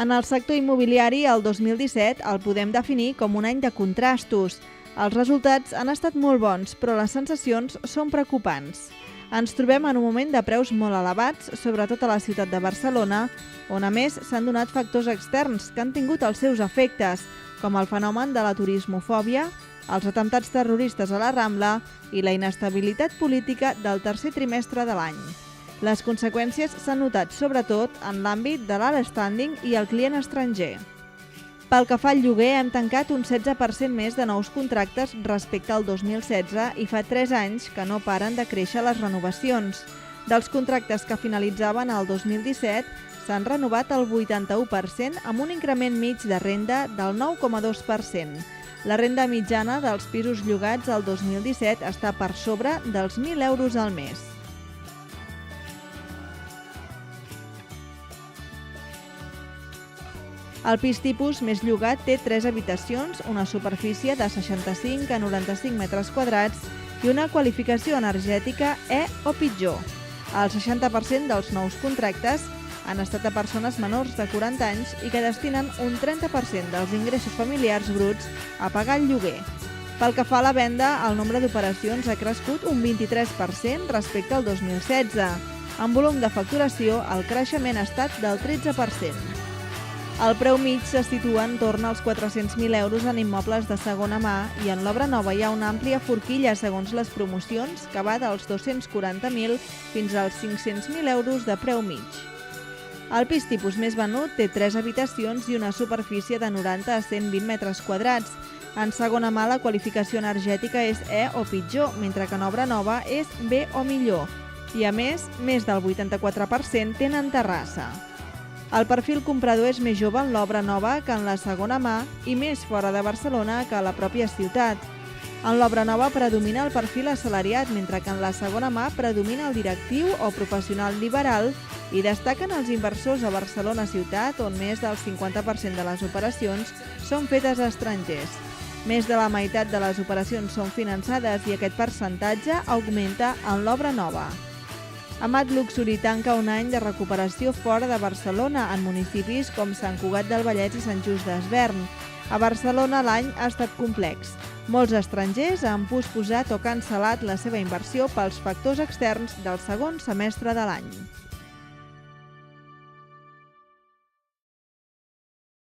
En el sector immobiliari, el 2017 el podem definir com un any de contrastos. Els resultats han estat molt bons, però les sensacions són preocupants. Ens trobem en un moment de preus molt elevats, sobretot a la ciutat de Barcelona, on a més s'han donat factors externs que han tingut els seus efectes, com el fenomen de la turismofòbia, els atemptats terroristes a la Rambla i la inestabilitat política del tercer trimestre de l'any. Les conseqüències s'han notat sobretot en l'àmbit de l'alt standing i el client estranger. Pel que fa al lloguer, hem tancat un 16% més de nous contractes respecte al 2016 i fa 3 anys que no paren de créixer les renovacions. Dels contractes que finalitzaven el 2017, s'han renovat el 81% amb un increment mig de renda del 9,2%. La renda mitjana dels pisos llogats el 2017 està per sobre dels 1.000 euros al mes. El pis tipus més llogat té 3 habitacions, una superfície de 65 a 95 metres quadrats i una qualificació energètica E o pitjor. El 60% dels nous contractes han estat a persones menors de 40 anys i que destinen un 30% dels ingressos familiars bruts a pagar el lloguer. Pel que fa a la venda, el nombre d'operacions ha crescut un 23% respecte al 2016. En volum de facturació, el creixement ha estat del 13%. El preu mig se situa entorn als 400.000 euros en immobles de segona mà i en l'obra nova hi ha una àmplia forquilla segons les promocions que va dels 240.000 fins als 500.000 euros de preu mig. El pis tipus més venut té 3 habitacions i una superfície de 90 a 120 metres quadrats. En segona mà la qualificació energètica és E o pitjor, mentre que en obra nova és B o millor. I a més del 84% tenen terrassa. El perfil comprador és més jove en l'obra nova que en la segona mà i més fora de Barcelona que a la pròpia ciutat. En l'obra nova predomina el perfil assalariat, mentre que en la segona mà predomina el directiu o professional liberal i destaquen els inversors a Barcelona ciutat, on més del 50% de les operacions són fetes a estrangers. Més de la meitat de les operacions són finançades i aquest percentatge augmenta en l'obra nova. Amat Luxury tanca un any de recuperació fora de Barcelona en municipis com Sant Cugat del Vallès i Sant Just Desvern. A Barcelona l'any ha estat complex. Molts estrangers han posposat o cancel·lat la seva inversió pels factors externs del segon semestre de l'any.